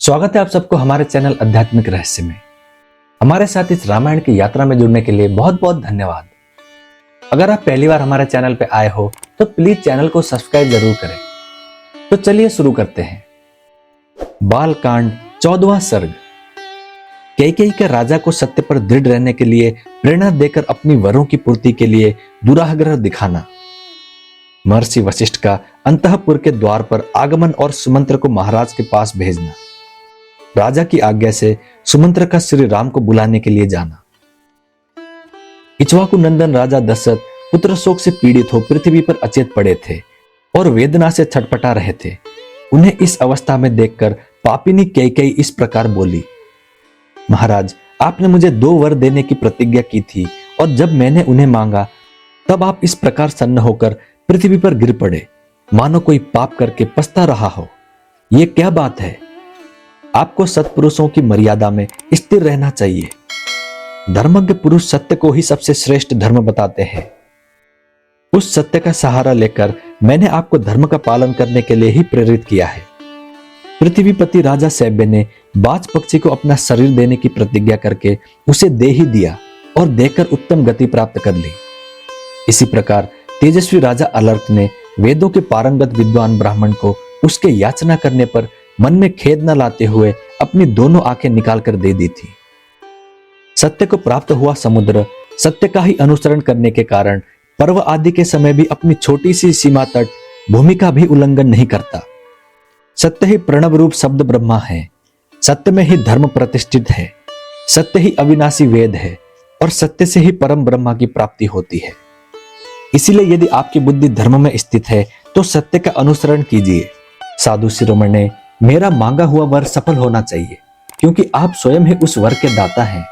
स्वागत है आप सबको हमारे चैनल आध्यात्मिक रहस्य में। हमारे साथ इस रामायण की यात्रा में जुड़ने के लिए बहुत बहुत धन्यवाद। अगर आप पहली बार हमारे चैनल पे आए हो तो प्लीज चैनल को सब्सक्राइब जरूर करें। तो चलिए शुरू करते हैं। बालकांड 14वां सर्ग। कैकेयी के राजा को सत्य पर दृढ़ रहने के लिए प्रेरणा देकर अपनी वरों की पूर्ति के लिए दुराग्रह दिखाना। महर्षि वशिष्ठ का अंतःपुर के द्वार पर आगमन और सुमंत्र को महाराज के पास भेजना। राजा की आज्ञा से सुमंत्र का श्री राम को बुलाने के लिए जाना। इक्ष्वाकु नंदन राजा दशरथ पुत्र शोक से पीड़ित हो पृथ्वी पर अचेत पड़े थे और वेदना से छटपटा रहे थे। उन्हें इस अवस्था में देखकर पापिनी कैकेयी इस प्रकार बोली, महाराज, आपने मुझे 2 वर देने की प्रतिज्ञा की थी और जब मैंने उन्हें मांगा तब आप इस प्रकार सन्न होकर पृथ्वी पर गिर पड़े, मानो कोई पाप करके पछता रहा हो। यह क्या बात है? आपको सत्पुरुषों की मर्यादा में स्थिर रहना चाहिए। धर्मज्ञ पुरुष सत्य को ही सबसे श्रेष्ठ धर्म बताते हैं। उस सत्य का सहारा लेकर मैंने आपको धर्म का पालन करने के लिए ही प्रेरित किया है। पृथ्वीपति राजा सैब्य ने बाज पक्षी को अपना शरीर देने की प्रतिज्ञा करके उसे दे ही दिया और देकर उत्तम गति प्राप्त कर ली। इसी प्रकार तेजस्वी राजा अलर्क ने वेदों के पारंगत विद्वान ब्राह्मण को उसके याचना करने पर मन में खेद न लाते हुए अपनी दोनों आंखें निकाल कर दे दी थी। सत्य को प्राप्त हुआ समुद्र सत्य का ही अनुसरण करने के कारण पर्व आदि के समय भी अपनी छोटी सी सीमा तट भूमि का भी उल्लंघन नहीं करता। सत्य ही प्रणव रूप शब्द ब्रह्मा है, सत्य में ही धर्म प्रतिष्ठित है, सत्य ही अविनाशी वेद है और सत्य से ही परम ब्रह्मा की प्राप्ति होती है। इसीलिए यदि आपकी बुद्धि धर्म में स्थित है तो सत्य का अनुसरण कीजिए। साधु शिरोमणि, मेरा मांगा हुआ वर सफल होना चाहिए क्योंकि आप स्वयं ही उस वर के दाता हैं।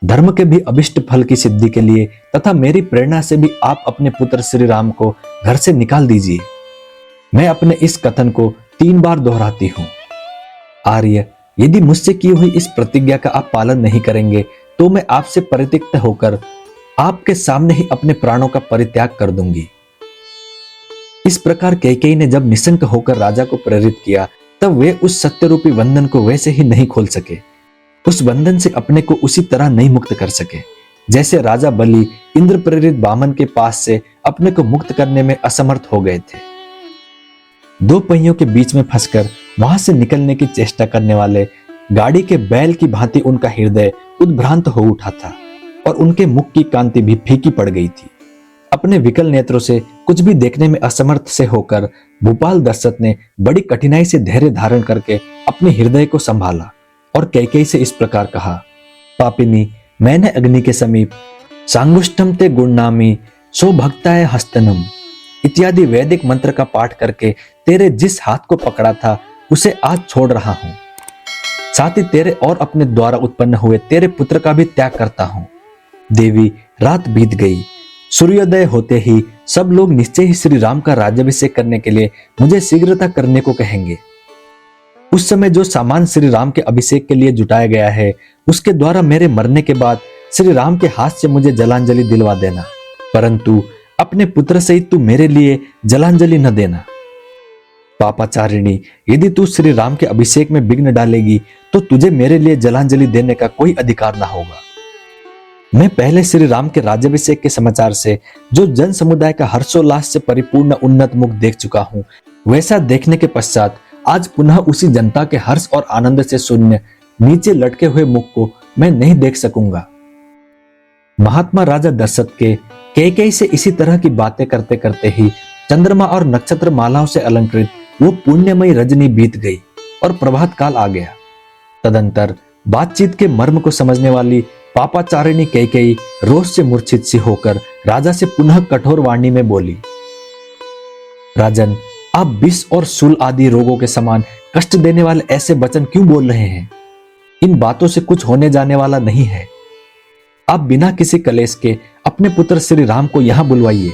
धर्म के भी अभिष्ट फल की सिद्धि के लिए तथा मेरी प्रेरणा से भी आप अपने पुत्र श्री राम को घर से निकाल दीजिए। मैं अपने इस कथन को 3 बार दोहराती हूं। आर्य, यदि मुझसे की हुई इस प्रतिज्ञा का आप पालन नहीं करेंगे तो मैं आपसे परित्यक्त होकर आपके सामने ही अपने प्राणों का परित्याग कर दूंगी। इस प्रकार कैकेयी ने जब निशंक होकर राजा को प्रेरित किया तब वे उस सत्य रूपी बंधन को वैसे ही नहीं खोल सके। उस बंधन से अपने को उसी तरह नहीं मुक्त कर सके जैसे राजा बलि इंद्र प्रेरित वामन के पास से अपने को मुक्त करने में असमर्थ हो गए थे। 2 पहियों के बीच में फंसकर वहां से निकलने की चेष्टा करने वाले गाड़ी के बैल की भांति उनका हृदय उद्भ्रांत हो उठा था और उनके मुख की कांति भी फीकी पड़ गई थी। अपने विकल नेत्रों से कुछ भी देखने में असमर्थ से होकर भूपाल दशरथ ने बड़ी कठिनाई से धैर्य धारण करके अपने हृदय को संभाला और कैकेयी से इस प्रकार कहा, पापिनी, मैंने अग्नि के समीप सांगुष्ठम ते गुणनामी सो भक्ताय हस्तनम इत्यादि वैदिक मंत्र का पाठ करके तेरे जिस हाथ को पकड़ा था उसे आज छोड़ रहा हूं। साथ ही तेरे और अपने द्वारा उत्पन्न हुए तेरे पुत्र का भी त्याग करता हूं। देवी, रात बीत गई। सूर्योदय होते ही सब लोग निश्चय ही श्री राम का राज्याभिषेक करने के लिए मुझे शीघ्रता करने को कहेंगे। उस समय जो सामान श्री राम के अभिषेक के लिए जुटाया गया है उसके द्वारा मेरे मरने के बाद श्री राम के हाथ से मुझे जलांजलि दिलवा देना, परंतु अपने पुत्र सहित तू मेरे लिए जलांजलि न देना। पापाचारिणी, यदि तू श्री राम के अभिषेक में विघ्न डालेगी तो तुझे मेरे लिए जलांजलि देने का कोई अधिकार न होगा। मैं पहले श्री राम के राज्याभिषेक के समाचार से जो जन समुदाय का हर्षोल्लास से परिपूर्ण उन्नत मुख देख चुका हूं, वैसा देखने के पश्चात आज पुनः उसी जनता के हर्ष और आनंद से शून्य नीचे लटके हुए मुख को मैं नहीं देख सकूंगा। महात्मा राजा दशरथ के कैकेयी से इसी तरह की बातें करते करते ही चंद्रमा और नक्षत्र मालाओं से अलंकृत वो पुण्यमयी रजनी बीत गई और प्रभात काल आ गया। तदंतर बातचीत के मर्म को समझने वाली पापाचारिणी कैकेयी रोष से मूर्छित सी होकर राजा से पुनः कठोर वाणी में बोली, राजन, आप विष और शूल आदि रोगों के समान कष्ट देने वाले ऐसे वचन क्यों बोल रहे हैं? इन बातों से कुछ होने जाने वाला नहीं है। आप बिना किसी कलेश के अपने पुत्र श्री राम को यहां बुलवाइए।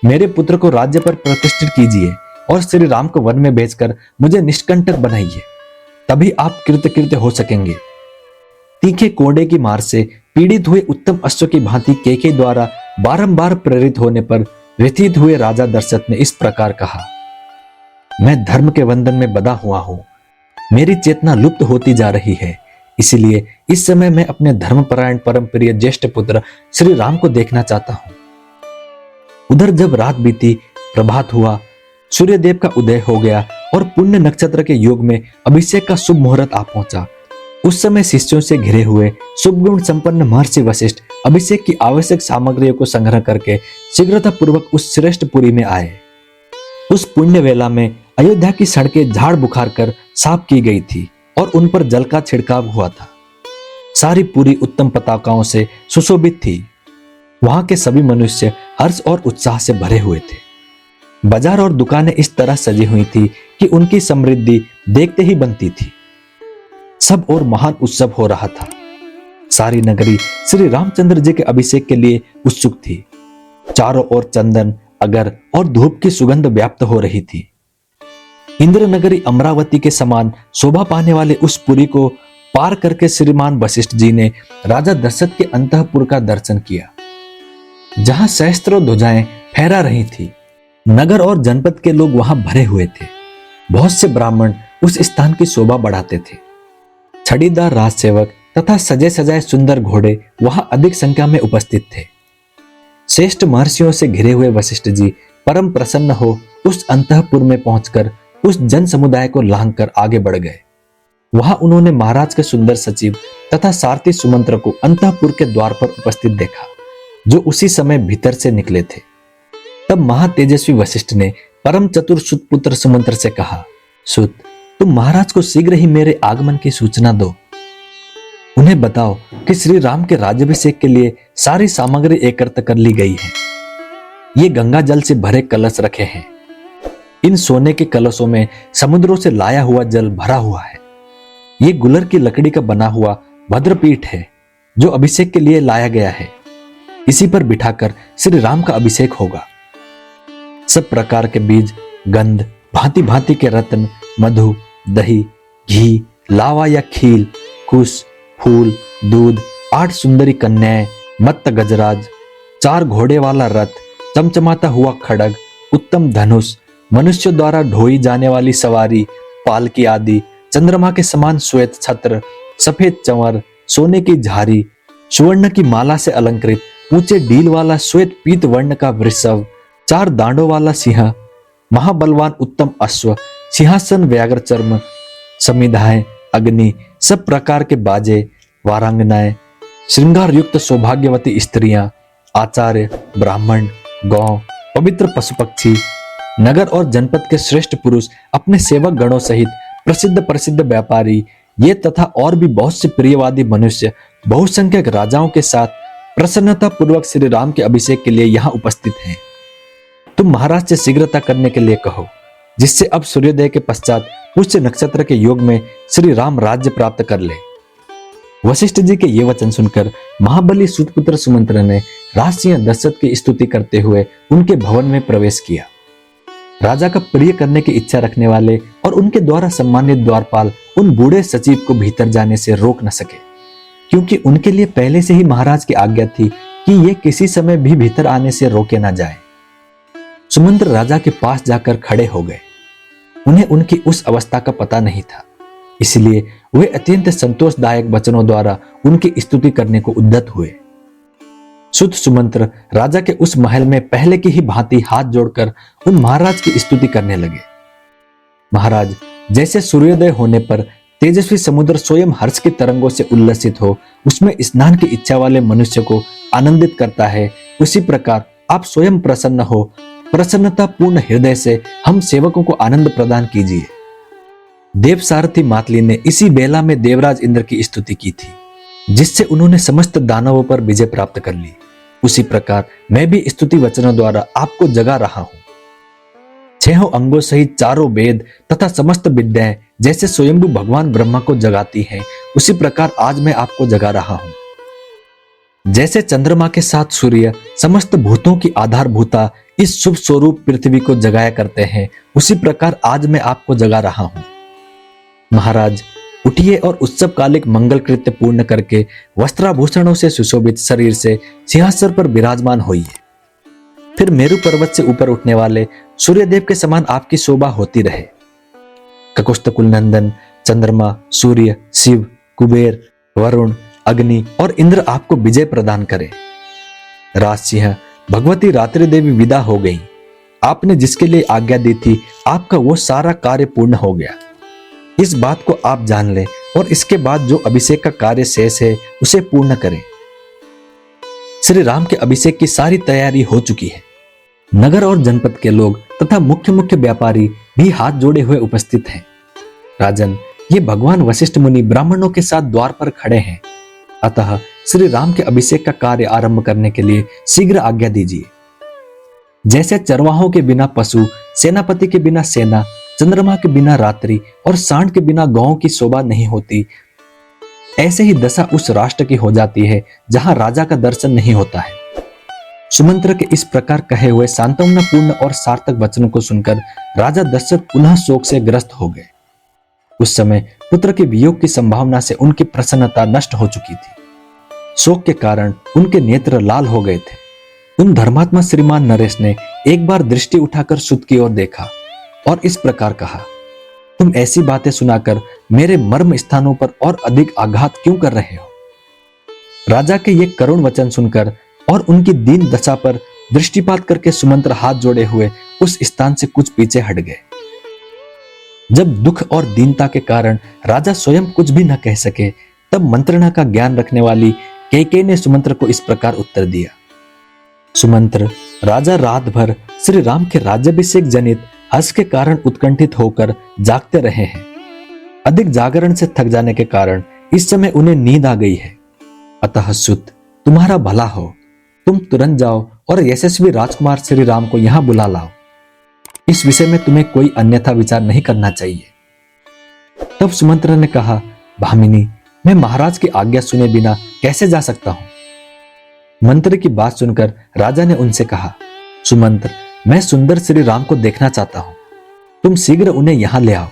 मेरे पुत्र को राज्य पर प्रतिष्ठित कीजिए और श्री राम को वन में भेजकर मुझे निष्कंटक बनाइए, तभी आप कृतकृत्य हो सकेंगे। तीखे कोड़े की मार से पीड़ित हुए उत्तम अश्व की भांति कैकेयी द्वारा बारंबार प्रेरित होने पर व्यथित हुए राजा दशरथ ने इस प्रकार कहा, मैं धर्म के बंधन में बंधा हुआ हूं। मेरी चेतना लुप्त होती जा रही है, इसलिए इस समय मैं अपने धर्मपरायण परम प्रिय ज्येष्ठ पुत्र श्री राम को देखना चाहता हूं। उधर जब रात बीती, प्रभात हुआ, सूर्यदेव का उदय हो गया और पुण्य नक्षत्र के योग में अभिषेक का शुभ मुहूर्त आ पहुंचा। उस समय शिष्यों से घिरे हुए शुभ गुण संपन्न महर्षि वशिष्ठ अभिषेक की आवश्यक सामग्रियों को संग्रह करके शीघ्रता पूर्वक उस श्रेष्ठ पुरी में आए। उस पुण्य वेला में अयोध्या की सड़कें झाड़ बुखार कर साफ की गई थी और उन पर जल का छिड़काव हुआ था। सारी पुरी उत्तम पताकाओं से सुशोभित थी। वहां के सभी मनुष्य हर्ष और उत्साह से भरे हुए थे। बाजार और दुकानें इस तरह सजी हुई थी कि उनकी समृद्धि देखते ही बनती थी। सब और महान उत्सव हो रहा था। सारी नगरी श्री रामचंद्र जी के अभिषेक के लिए उत्सुक थी। चारों ओर चंदन, अगर और धूप की सुगंध व्याप्त हो रही थी। इंद्र नगरी अमरावती के समान शोभा पाने वाले उस पुरी को पार करके श्रीमान वशिष्ठ जी ने राजा दशरथ के अंतःपुर का दर्शन किया, जहां सहस्त्रों ध्वजाएं फहरा रही थी। नगर और जनपद के लोग वहां भरे हुए थे। बहुत से ब्राह्मण उस स्थान की शोभा बढ़ाते थे। छड़ीदार राजसेवक तथा सजे सजाए सुंदर घोड़े वहां अधिक संख्या में उपस्थित थे। श्रेष्ठ महर्षियों से घिरे हुए वशिष्ठ जी परम प्रसन्न हो उस अंतःपुर में पहुंचकर उस जन समुदाय को लांघकर आगे बढ़ गए। वहां उन्होंने महाराज के सुंदर सचिव तथा सारथी सुमंत्र को अंतःपुर के द्वार पर उपस्थित देखा, जो उसी समय भीतर से निकले थे। तब महातेजस्वी वशिष्ठ ने परम चतुर सुत पुत्र सुमंत्र से कहा, सुत, तुम महाराज को शीघ्र ही मेरे आगमन की सूचना दो। उन्हें बताओ कि श्री राम के राज्याभिषेक के लिए सारी सामग्री एकत्र कर ली गई है। ये गंगा जल से भरे कलश रखे हैं। इन सोने के कलशों में समुद्रों से लाया हुआ जल भरा हुआ है। ये गुलर की लकड़ी का बना हुआ भद्रपीठ है, जो अभिषेक के लिए लाया गया है। इसी पर बिठाकर श्री राम का अभिषेक होगा। सब प्रकार के बीज, गंध, भांति भांति के रत्न, मधु, दही, घी, लावा या खील, कुश, फूल, दूध, 8 सुंदरी कन्याएं, मत्त गजराज, 4 घोड़े वाला रथ, चमचमाता हुआ खड़ग, उत्तम धनुष, मनुष्य द्वारा ढोई जाने वाली सवारी, पालकी आदि, चंद्रमा के समान श्वेत छत्र, सफेद चंवर, सोने की झारी, सुवर्ण की माला से अलंकृत ऊंचे डील वाला श्वेत पीत वर्ण का वृषभ, 4 दांडों वाला सिंह, महाबलवान उत्तम अश्व, सिंहासन, व्याघ्र चर्म, समिधाएं, अग्नि, सब प्रकार के बाजे, वारांगनाएं, श्रृंगार युक्त सौभाग्यवती स्त्रियां, आचार्य, ब्राह्मण, गौ, पवित्र पशु पक्षी, नगर और जनपद के श्रेष्ठ पुरुष अपने सेवक गणों सहित प्रसिद्ध प्रसिद्ध व्यापारी, ये तथा और भी बहुत से प्रियवादी मनुष्य बहुसंख्यक राजाओं के साथ प्रसन्नता पूर्वक श्री राम के अभिषेक के लिए यहाँ उपस्थित हैं। तुम महाराज से शीघ्रता करने के लिए कहो, जिससे अब सूर्योदय के पश्चात पुष्य नक्षत्र के योग में श्री राम राज्य प्राप्त कर ले। वशिष्ठ जी के ये वचन सुनकर महाबली सुतपुत्र सुमंत्र ने राजसिंह दशरथ की स्तुति करते हुए उनके भवन में प्रवेश किया। राजा का प्रिय करने की इच्छा रखने वाले और उनके द्वारा सम्मानित द्वारपाल उन बूढ़े सचिव को भीतर जाने से रोक न सके, क्योंकि उनके लिए पहले से ही महाराज की आज्ञा थी कि ये किसी समय भी भीतर आने से रोके न जाए। सुमंत्र राजा के पास जाकर खड़े हो गए। उन्हें उनकी उस अवस्था का पता नहीं था, इसलिए वे अत्यंत संतोषदायक वचनों द्वारा उनकी स्तुति करने को उद्यत हुए। सुत सुमंत्र राजा के उस महल में पहले की ही भांति हाथ जोड़कर उन महाराज की स्तुति करने लगे। महाराज, जैसे सूर्योदय होने पर तेजस्वी समुद्र स्वयं हर्ष की तरंगों से उल्लसित हो उसमें स्नान की इच्छा वाले मनुष्य को आनंदित करता है, उसी प्रकार आप स्वयं प्रसन्न हो, प्रसन्नता पूर्ण हृदय से हम सेवकों को आनंद प्रदान कीजिए। देव सारथी मातली ने इसी बेला में देवराज इंद्र की स्तुति की थी, जिससे उन्होंने समस्त दानवों पर विजय प्राप्त कर ली। उसी प्रकार मैं भी स्तुति वचनों द्वारा आपको जगा रहा हूं। 6 अंगों सहित 4 वेद तथा समस्त विद्याएं जैसे स्वयंभू भगवान ब्रह्मा को जगाती हैं, उसी प्रकार आज मैं आपको जगा रहा हूं। जैसे चंद्रमा के साथ सूर्य समस्त भूतों की आधारभूता इस शुभ स्वरूप पृथ्वी को जगाया करते हैं, उसी प्रकार आज मैं आपको जगा रहा हूं। महाराज, उठिए और उत्सवकालिक मंगल कृत्य पूर्ण करके वस्त्राभूषणों से सुशोभित शरीर से सिंहासन पर विराजमान होइए। फिर मेरु पर्वत से ऊपर उठने वाले सूर्यदेव के समान आपकी शोभा होती रहे। ककुस्थ कुल नंदन चंद्रमा, सूर्य, शिव, कुबेर, वरुण, अग्नि और इंद्र आपको विजय प्रदान करे। राज सिंह, भगवती रात्रि देवी विदा हो गई। आपने जिसके लिए आज्ञा दी थी, आपका वो सारा कार्य पूर्ण हो गया। इस बात को आप जान लें और इसके बाद जो अभिषेक का कार्य शेष है उसे पूर्ण करें। श्री राम के अभिषेक की सारी तैयारी हो चुकी है। नगर और जनपद के लोग तथा मुख्य मुख्य व्यापारी भी हाथ जोड़े हुए उपस्थित हैं। राजन, ये भगवान वशिष्ठ मुनि ब्राह्मणों के साथ द्वार पर खड़े हैं, अतः श्री राम के अभिषेक का कार्य आरंभ करने के लिए शीघ्र आज्ञा दीजिए। जैसे चरवाहों के बिना पशु, सेनापति के बिना सेना, चंद्रमा के बिना रात्रि और सांड के बिना गांव की शोभा नहीं होती, ऐसे ही दशा उस राष्ट्र की हो जाती है जहां राजा का दर्शन नहीं होता है। सुमंत्र के इस प्रकार कहे हुए सांत्वनापूर्ण और सार्थक वचनों को सुनकर राजा दशरथ पुनः शोक से ग्रस्त हो गए। उस समय पुत्र के वियोग की संभावना से उनकी प्रसन्नता नष्ट हो चुकी थी। शोक के कारण उनके नेत्र लाल हो गए थे। उन धर्मात्मा श्रीमान नरेश ने एक बार दृष्टि उठाकर सुत की ओर देखा और इस प्रकार कहा, तुम ऐसी बातें सुनाकर मेरे मर्म स्थानों पर और अधिक आघात क्यों कर रहे हो? राजा के ये करुण वचन सुनकर और उनकी दीन दशा पर दृष्टिपात करके सुमंत्र हाथ जोड़े हुए उस स्थान से कुछ पीछे हट गए। जब दुख और दीनता के कारण राजा स्वयं कुछ भी न कह सके, तब मंत्रणा का ज्ञान रखने वाली कैकेयी ने सुमंत्र को इस प्रकार उत्तर दिया, सुमंत्र, राजा रात भर श्री राम के राज्याभिषेक जनित हर्ष के कारण उत्कंठित होकर जागते रहे हैं। अधिक जागरण से थक जाने के कारण इस समय उन्हें नींद आ गई है। अतः सुत, तुम्हारा भला हो, तुम तुरंत जाओ और यशस्वी राजकुमार श्री राम को यहां बुला लाओ। इस विषय में तुम्हें कोई अन्यथा विचार नहीं करना चाहिए। तब सुमंत्र ने कहा, भामिनी, मैं महाराज की आज्ञा सुने बिना कैसे जा सकता हूं? मंत्री की बात सुनकर राजा ने उनसे कहा, सुमंत्र, मैं सुंदर श्री राम को देखना चाहता हूं, तुम शीघ्र उन्हें यहां ले आओ।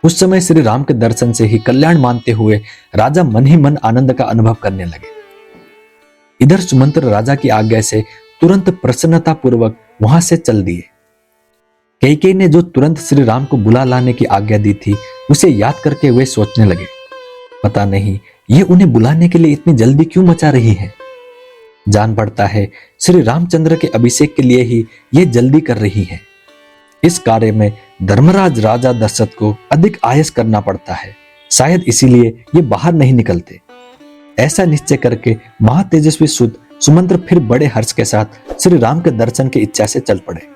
उस समय श्री राम के दर्शन से ही कल्याण मानते हुए राजा मन ही मन आनंद का अनुभव करने लगे। इधर सुमंत्र राजा की आज्ञा से तुरंत प्रसन्नता पूर्वक वहां से चल दिए। कैकेयी ने जो तुरंत श्री राम को बुला लाने की आज्ञा दी थी, उसे याद करके वे सोचने लगे, पता नहीं ये उन्हें बुलाने के लिए इतनी जल्दी क्यों मचा रही है। जान पड़ता है श्री रामचंद्र के अभिषेक के लिए ही ये जल्दी कर रही है। इस कार्य में धर्मराज राजा दशरथ को अधिक आयस करना पड़ता है, शायद इसीलिए ये बाहर नहीं निकलते। ऐसा निश्चय करके महातेजस्वी सुत सुमंत्र फिर बड़े हर्ष के साथ श्री राम के दर्शन की इच्छा से चल पड़े।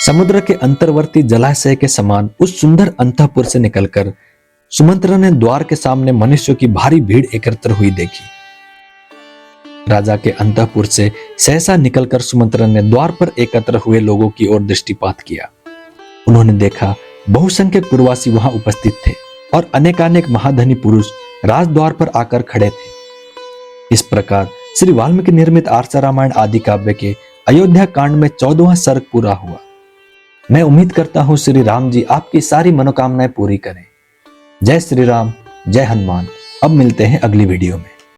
समुद्र के अंतर्वर्ती जलाशय के समान उस सुंदर अंतःपुर से निकलकर सुमंत्र ने द्वार के सामने मनुष्यों की भारी भीड़ एकत्र हुई देखी। राजा के अंतःपुर से सहसा निकलकर सुमंत्र ने द्वार पर एकत्र हुए लोगों की ओर दृष्टिपात किया। उन्होंने देखा बहुसंख्यक पुरवासी वहां उपस्थित थे और अनेकानेक महाधनी पुरुष राजद्वार पर आकर खड़े थे। इस प्रकार श्री वाल्मीकि निर्मित आर्ष रामायण आदि काव्य के अयोध्या कांड में 14वां सर्ग पूरा हुआ। मैं उम्मीद करता हूं श्री राम जी आपकी सारी मनोकामनाएं पूरी करें। जय श्री राम, जय हनुमान। अब मिलते हैं अगली वीडियो में।